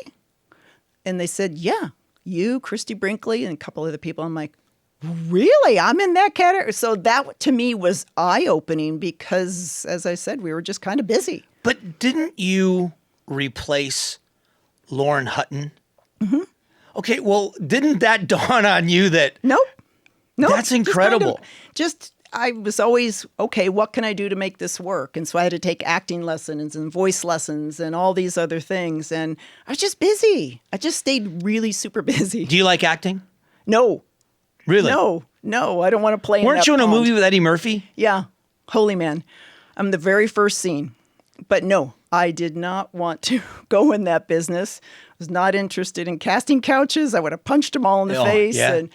And they said, yeah, you, Christy Brinkley, and a couple other people. I'm like, Really? I'm in that category. So that to me was eye-opening because, as I said, we were just kind of busy. But didn't you replace Lauren Hutton? Mm-hmm. Okay, well, didn't that dawn on you that... Nope. That's incredible. I was always, okay, what can I do to make this work? And so I had to take acting lessons and voice lessons and all these other things. And I was just busy. I just stayed really super busy. Do you like acting? No. Really? No, I don't want to play in that Weren't you in a pond. movie with Eddie Murphy? Yeah. Holy Man. I'm the very first scene. But no, I did not want to go in that business. I was not interested in casting couches. I would have punched them all in the face. Yeah. And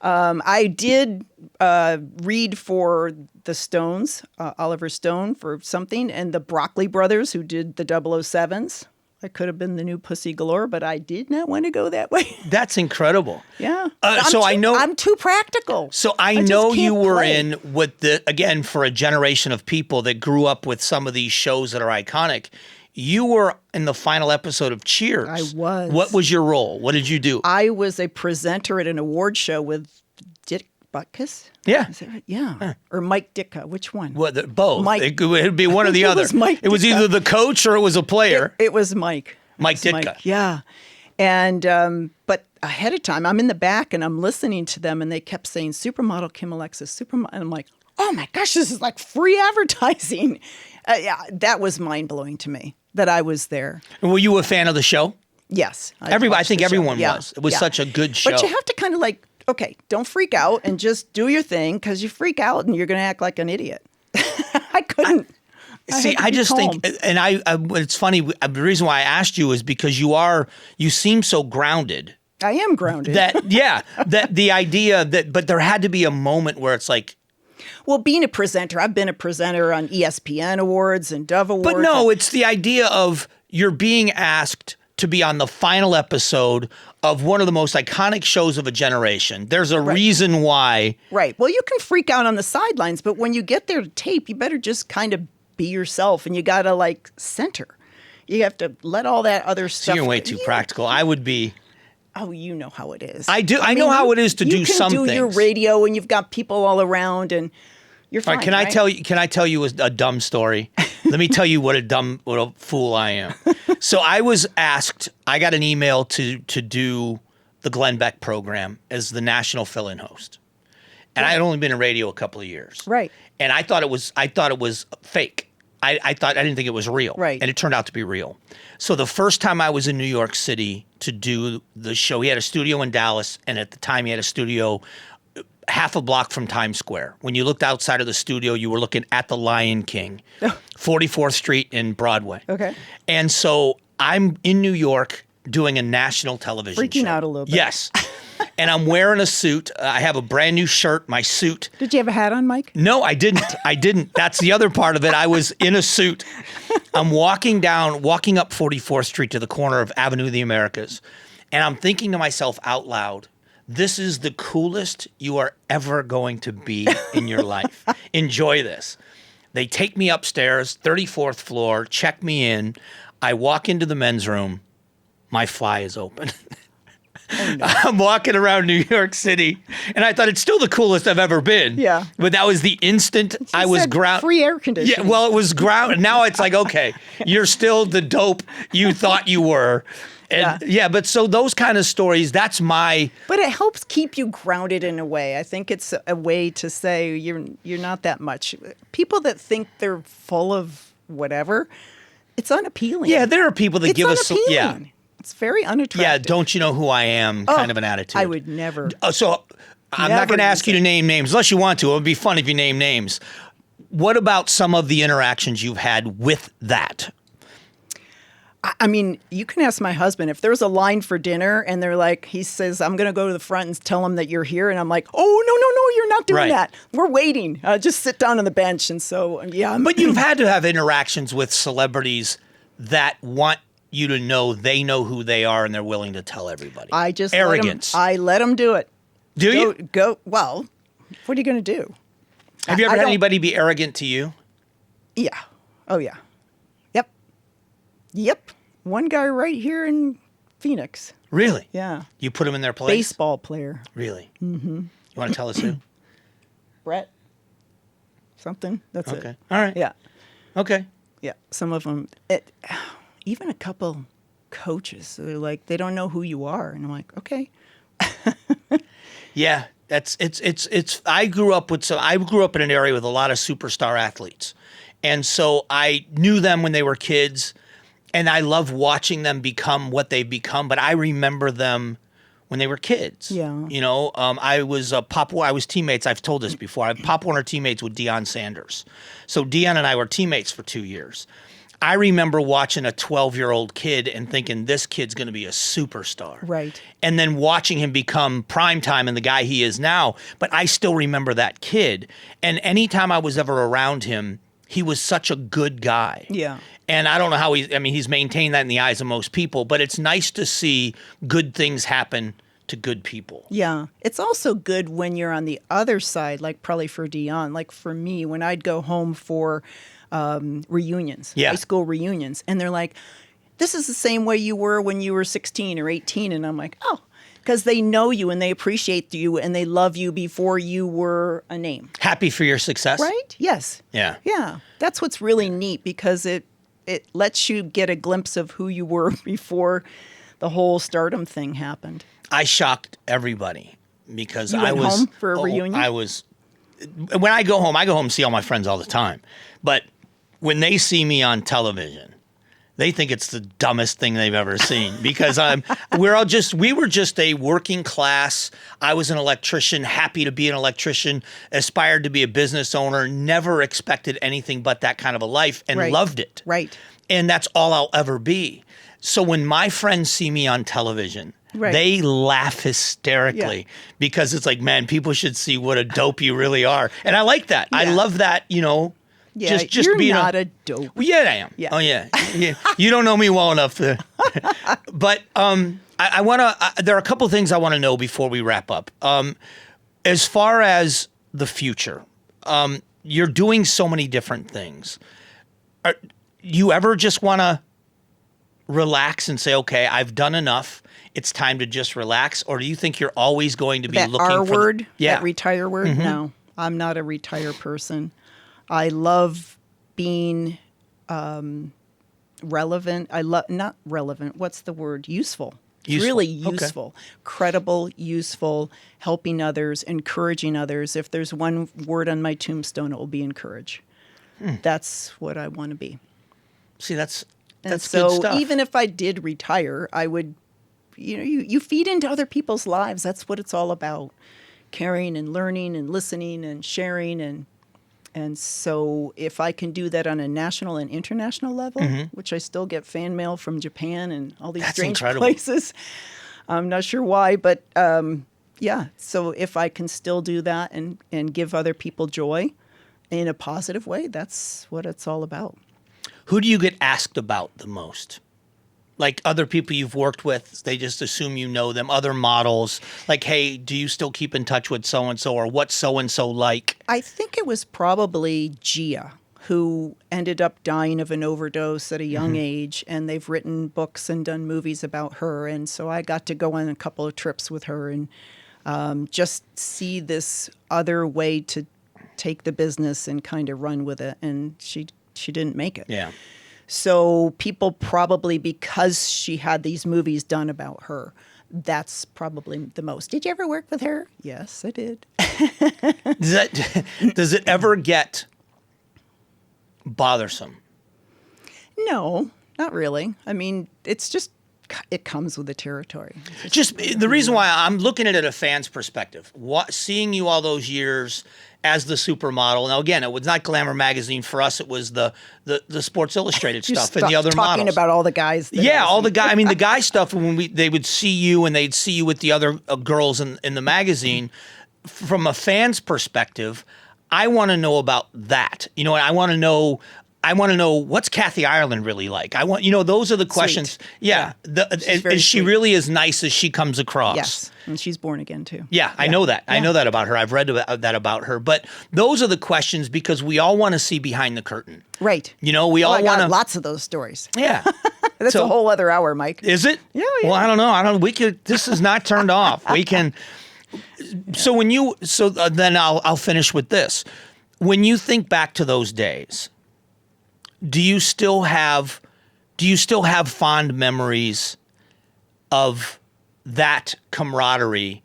I did read for the Stones, Oliver Stone for something, and the Broccoli brothers who did the 007s. I could have been the new Pussy Galore, but I did not want to go that way. That's incredible. Yeah. I'm too practical. So I know you were in with again, for a generation of people that grew up with some of these shows that are iconic. You were in the final episode of Cheers. I was. What was your role? What did you do? I was a presenter at an award show with Dick Butkus. Yeah. Is that right? Yeah. Or Mike Ditka. Which one? Well, both. Mike. It'd be one or the It other. was Mike It was Ditka. either the coach or it was a player. It was Mike. Mike Ditka. Yeah. And, but ahead of time, I'm in the back and I'm listening to them and they kept saying, supermodel Kim Alexis, supermodel. And I'm like, oh my gosh, this is like free advertising. Yeah, that was mind blowing to me that I was there. Were you a fan of the show? Yes. I think everyone was. It was such a good show. But you have to kind of like, okay, don't freak out and just do your thing because you freak out and you're going to act like an idiot. I couldn't. I just think, and it's funny, the reason why I asked you is because you seem so grounded. I am grounded. That the idea that, but there had to be a moment where it's like, well, being a presenter, I've been a presenter on ESPN Awards and Dove Awards. but no, it's the idea of you're being asked to be on the final episode of one of the most iconic shows of a generation. There's a reason why. Right. Well, you can freak out on the sidelines, but when you get there to tape, you better just kind of be yourself and you got to like center. You have to let all that other stuff. So you're way too practical. I would be. Oh, you know how it is. I do. I know how it is to do some things. You can do your radio and you've got people all around and you're fine. All right, can I tell you a dumb story? Let me tell you what a fool I am. So I was asked, I got an email to do the Glenn Beck program as the national fill-in host. And I had only been in radio a couple of years. Right. And I thought it was fake. I didn't think it was real. Right. And it turned out to be real. So the first time I was in New York City to do the show, he had a studio in Dallas, and at the time he had a studio half a block from Times Square. When you looked outside of the studio, you were looking at the Lion King, 44th Street in Broadway. Okay. And so I'm in New York doing a national television show. Freaking out a little bit. Yes. And I'm wearing a suit. I have a brand new shirt, my suit. Did you have a hat on, Mike? No, I didn't. That's the other part of it. I was in a suit. I'm walking up 44th Street to the corner of Avenue of the Americas. And I'm thinking to myself out loud, this is the coolest you are ever going to be in your life. Enjoy this. They take me upstairs, 34th floor, check me in. I walk into the men's room. My fly is open. Oh, no. I'm walking around New York City, and I thought it's still the coolest I've ever been. Yeah. But that was the instant I was grounded. Free air conditioning. Yeah, well, it was grounded. Now it's like, okay, you're still the dope you thought you were. And but so those kind of stories, that's my... But it helps keep you grounded in a way. I think it's a way to say you're not that much. People that think they're full of whatever, it's unappealing. Yeah, there are people that give us... Yeah. It's very unattractive. Yeah, don't you know who I am kind of an attitude. I would never. So I'm not going to ask you to name names unless you want to. It would be fun if you name names. What about some of the interactions you've had with that? I mean, you can ask my husband. If there's a line for dinner and they're like, he says, I'm going to go to the front and tell him that you're here. And I'm like, oh, no, you're not doing that. We're waiting. Just sit down on the bench. And so, yeah. But you've had to have interactions with celebrities that want you to know they know who they are and they're willing to tell everybody. I just arrogance. I let them do it. Do you? Go. Well, what are you going to do? Have you ever had anybody be arrogant to you? Yeah. Oh, yeah. Yep. One guy right here in Phoenix. Really? Yeah. You put him in their place? Baseball player. Really? Mm-hmm. You want to tell us who? Brett. Something. That's it. Okay. All right. Yeah. Okay. Yeah. Some of them, even a couple coaches, they're like, they don't know who you are. And I'm like, okay. Yeah. I grew up in an area with a lot of superstar athletes. And so I knew them when they were kids, and I love watching them become what they've become, but I remember them when they were kids. Yeah. You know, I was teammates. I've told this before. I was Pop Warner teammates with Deion Sanders. So Deion and I were teammates for 2 years. I remember watching a 12-year-old kid and thinking, this kid's going to be a superstar. Right. And then watching him become primetime and the guy he is now. But I still remember that kid. And anytime I was ever around him, he was such a good guy. Yeah. And I don't know how he's maintained that in the eyes of most people, but it's nice to see good things happen to good people. Yeah. It's also good when you're on the other side, like probably for Deion. Like for me, when I'd go home for reunions, high school reunions, and they're like, this is the same way you were when you were 16 or 18. And I'm like, oh, because they know you and they appreciate you and they love you before you were a name. Happy for your success. Right? Yes. Yeah. Yeah. That's what's really neat, because it lets you get a glimpse of who you were before the whole stardom thing happened. I shocked everybody because You went home for a reunion? When I go home and see all my friends all the time. But when they see me on television, they think it's the dumbest thing they've ever seen, because we were just a working class. I was an electrician, happy to be an electrician, aspired to be a business owner, never expected anything but that kind of a life, and loved it. Right. And that's all I'll ever be. So when my friends see me on television, they laugh hysterically because it's like, man, people should see what a dope you really are. And I like that. I love that, you know. Yeah, just you're being not a dope. Well, yeah, I am. Yeah. Oh, yeah. You don't know me well enough to. But I want to. There are a couple of things I want to know before we wrap up. As far as the future, you're doing so many different things. You ever just want to relax and say, "Okay, I've done enough. It's time to just relax," or do you think you're always going to be that looking R for word, that retire word? Mm-hmm. No, I'm not a retire person. I love being relevant. Not relevant. What's the word? Useful. Really useful. Okay. Credible, useful, helping others, encouraging others. If there's one word on my tombstone, it will be encourage. That's what I want to be. See, that's good stuff. So even if I did retire, I would, you feed into other people's lives. That's what it's all about. Caring and learning and listening and sharing. And so if I can do that on a national and international level, which I still get fan mail from Japan and all these strange places, I'm not sure why, but so if I can still do that and give other people joy in a positive way, that's what it's all about. Who do you get asked about the most? Like other people you've worked with, they just assume you know them, other models, like, hey, do you still keep in touch with so-and-so, or what's so-and-so like? I think it was probably Gia, who ended up dying of an overdose at a young age, and they've written books and done movies about her. And so I got to go on a couple of trips with her and just see this other way to take the business and kind of run with it. And she didn't make it. Yeah. So people probably, because she had these movies done about her, that's probably the most. Did you ever work with her? Yes, I did. Does it ever get bothersome? No, not really. I mean, it's just, it comes with the territory. Just the reason why I'm looking at it a fan's perspective, seeing you all those years as the supermodel. Now, again, it was not Glamour magazine for us. It was the Sports Illustrated stuff and the other models. Talking about all the guys. All the guys. I mean, the guy stuff, when they would see you and they'd see you with the other girls in the magazine, from a fan's perspective, I want to know about that. You know, I want to know what's Kathy Ireland really like. I want, those are the questions. Sweet. Yeah. Is she really as nice as she comes across? Yes. And she's born again too. Yeah, I know that. Yeah. I know that about her. I've read that about her. But those are the questions because we all want to see behind the curtain. Right. We all want to. Lots of those stories. Yeah. That's a whole other hour, Mike. Is it? Yeah. Well, I don't know. This is not turned off. We can. So then I'll finish with this. When you think back to those days, do you still have fond memories of that camaraderie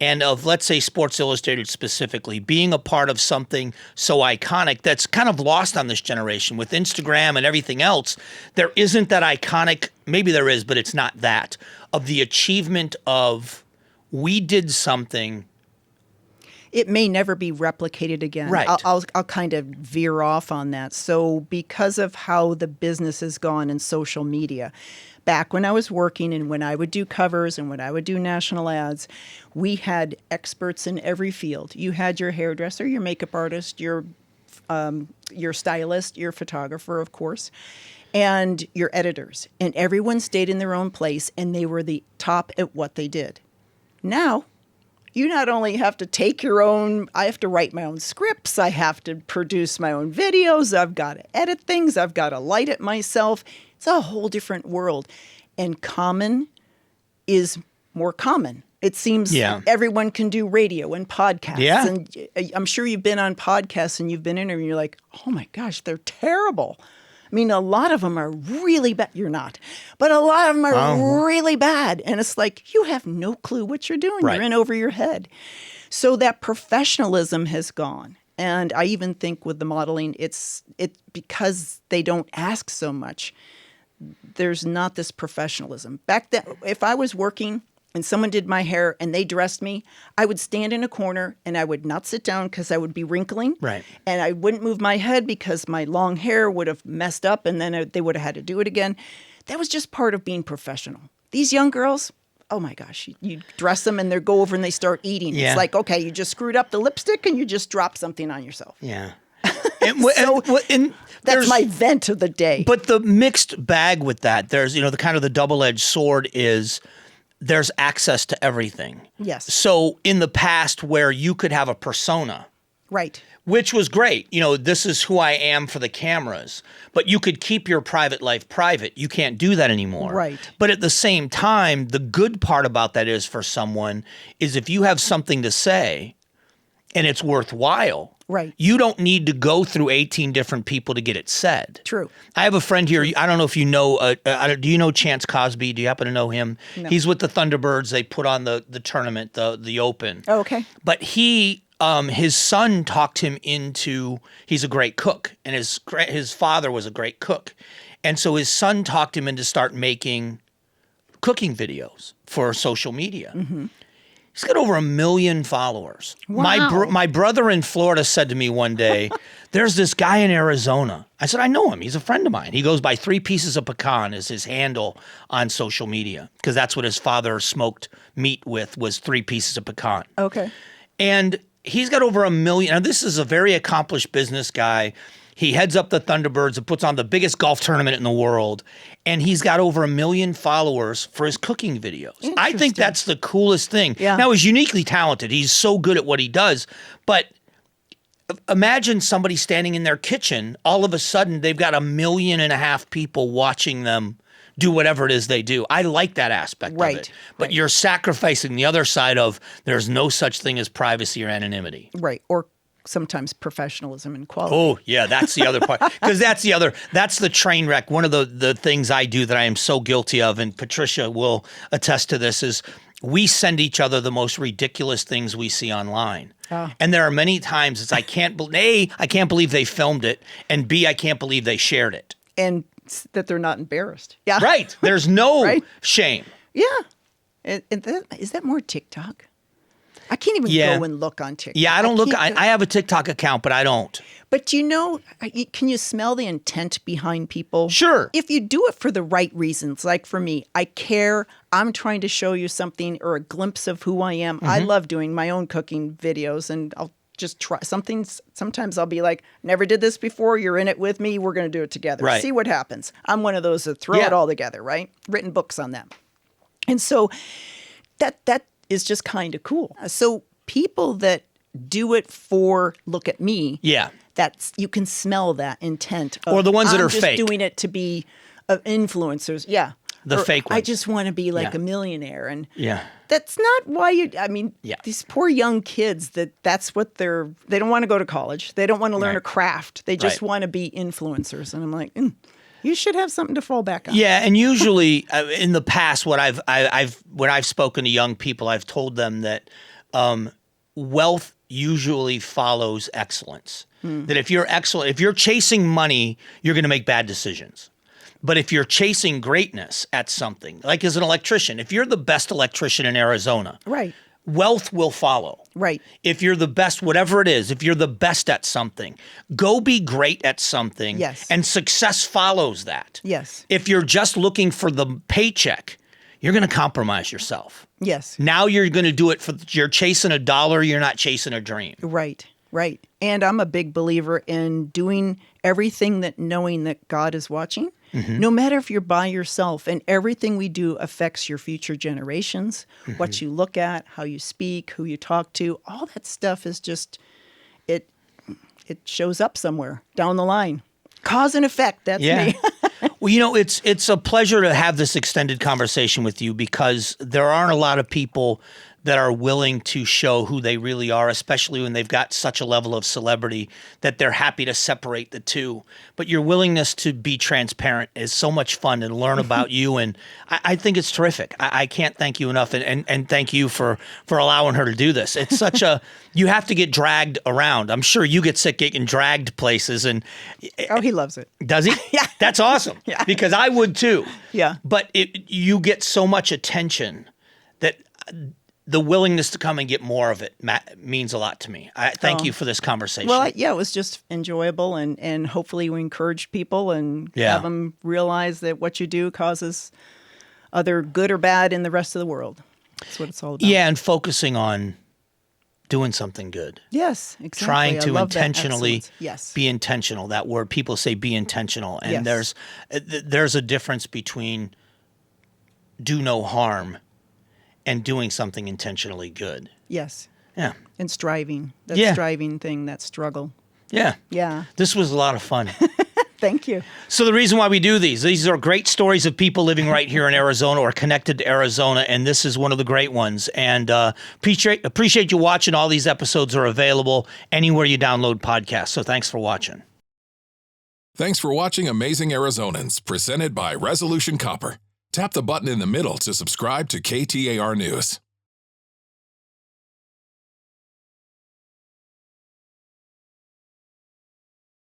and of, let's say, Sports Illustrated specifically, being a part of something so iconic that's kind of lost on this generation with Instagram and everything else? There isn't that iconic, maybe there is, but it's not that, of the achievement of we did something. It may never be replicated again. Right. I'll kind of veer off on that. So because of how the business has gone in social media, back when I was working and when I would do covers and when I would do national ads, we had experts in every field. You had your hairdresser, your makeup artist, your stylist, your photographer, of course, and your editors. And everyone stayed in their own place and they were the top at what they did. Now, you not only have to take your own, I have to write my own scripts, I have to produce my own videos, I've got to edit things, I've got to light it myself. It's a whole different world. And common is more common. It seems everyone can do radio and podcasts. Yeah. And I'm sure you've been on podcasts and you've been interviewed and you're like, oh my gosh, they're terrible. I mean, a lot of them are really bad. You're not. But a lot of them are really bad. And it's like, you have no clue what you're doing. Right. You're in over your head. So that professionalism has gone. And I even think with the modeling, it's because they don't ask so much. There's not this professionalism. Back then, if I was working and someone did my hair and they dressed me, I would stand in a corner and I would not sit down because I would be wrinkling. Right. And I wouldn't move my head because my long hair would have messed up and then they would have had to do it again. That was just part of being professional. These young girls, oh my gosh, you dress them and they go over and they start eating. Yeah. It's like, okay, you just screwed up the lipstick and you just dropped something on yourself. Yeah. And that's my vent of the day. But the mixed bag with that, there's, the kind of the double-edged sword is there's access to everything. Yes. So in the past where you could have a persona. Right. Which was great. This is who I am for the cameras. But you could keep your private life private. You can't do that anymore. Right. But at the same time, the good part about that is for someone is if you have something to say and it's worthwhile. Right. You don't need to go through 18 different people to get it said. True. I have a friend here. I don't know if you know. Do you know Chance Cosby? Do you happen to know him? No. He's with the Thunderbirds. They put on the tournament, the Open. Oh, okay. But his son talked him into. He's a great cook, and his father was a great cook, and so his son talked him into start making cooking videos for social media. Mm-hmm. He's got over 1 million followers. Wow. My brother in Florida said to me one day, there's this guy in Arizona. I said, I know him. He's a friend of mine. He goes by 3 Pieces of Pecan as his handle on social media because that's what his father smoked meat with was 3 pieces of pecan. Okay. And he's got over 1 million. Now, this is a very accomplished business guy. He heads up the Thunderbirds and puts on the biggest golf tournament in the world. And he's got over 1 million followers for his cooking videos. I think that's the coolest thing. Yeah. Now, he's uniquely talented. He's so good at what he does. But imagine somebody standing in their kitchen. All of a sudden, they've got 1.5 million people watching them do whatever it is they do. I like that aspect of it. But you're sacrificing the other side of there's no such thing as privacy or anonymity. Right. Or sometimes professionalism and quality. Oh, yeah, that's the other part. Because that's the train wreck. One of the things I do that I am so guilty of, and Patricia will attest to this, is we send each other the most ridiculous things we see online. Oh. And there are many times it's I can't believe they filmed it, and B, I can't believe they shared it. And that they're not embarrassed. Yeah. Right. There's no shame. Yeah. Is that more TikTok? I can't even go and look on TikTok. Yeah, I don't look. I have a TikTok account, but I don't. But can you smell the intent behind people? Sure. If you do it for the right reasons, like for me, I care. I'm trying to show you something or a glimpse of who I am. Mm-hmm. I love doing my own cooking videos, and I'll just try something. Sometimes I'll be like, never did this before. You're in it with me. We're going to do it together. Right. See what happens. I'm one of those that throw it all together, right? Written books on that. And so that is just kind of cool. So people that do it for look at me, that's you can smell that intent. Or the ones that are just fake. Doing it to be influencers. Yeah. The fake ones. I just want to be like Yeah. a millionaire. And Yeah. that's not why Yeah. these poor young kids, that's what they don't want to go to college. They don't want to learn a craft. They just Right. want to be influencers. And I'm like, you should have something to fall back on. Yeah, and usually in the past, when I've spoken to young people, I've told them that wealth usually follows excellence. That if you're chasing money, you're going to make bad decisions. But if you're chasing greatness at something, like as an electrician, if you're the best electrician in Arizona, Right. wealth will follow. Right. If you're the best, whatever it is, if you're the best at something, go be great at something. Yes. And success follows that. Yes. If you're just looking for the paycheck, you're going to compromise yourself. Yes. Now you're going to do it you're chasing a dollar, you're not chasing a dream. Right. Right. And I'm a big believer in doing everything knowing that God is watching. No matter if you're by yourself, and everything we do affects your future generations, what you look at, how you speak, who you talk to, all that stuff is just, it shows up somewhere down the line. Cause and effect, that's me. Well, it's a pleasure to have this extended conversation with you because there aren't a lot of people that are willing to show who they really are, especially when they've got such a level of celebrity that they're happy to separate the two. But your willingness to be transparent is so much fun and learn about you. And I think it's terrific. I can't thank you enough. And thank you for allowing her to do this. It's such you have to get dragged around. I'm sure you get sick getting dragged places. And Oh, he loves it. does he? Yeah. That's awesome. Yeah. Because I would too. Yeah. But you get so much attention that the willingness to come and get more of it means a lot to me. I thank you for this conversation. Well, it was just enjoyable, and hopefully we encourage people and have them realize that what you do causes other good or bad in the rest of the world. That's what it's all about. Yeah, and focusing on doing something good. Yes, exactly. Trying I to love that intentionally excellence. be intentional. That word, people say be intentional. And Yes. there's a difference between do no harm and doing something intentionally good. Yes. Yeah. And striving. That striving thing, that struggle. Yeah. Yeah. This was a lot of fun. Thank you. So the reason why we do these are great stories of people living right here in Arizona or connected to Arizona, and this is one of the great ones. And appreciate you watching. All these episodes are available anywhere you download podcasts. So thanks for watching. Thanks for watching Amazing Arizonans, presented by Resolution Copper. Tap the button in the middle to subscribe to KTAR News.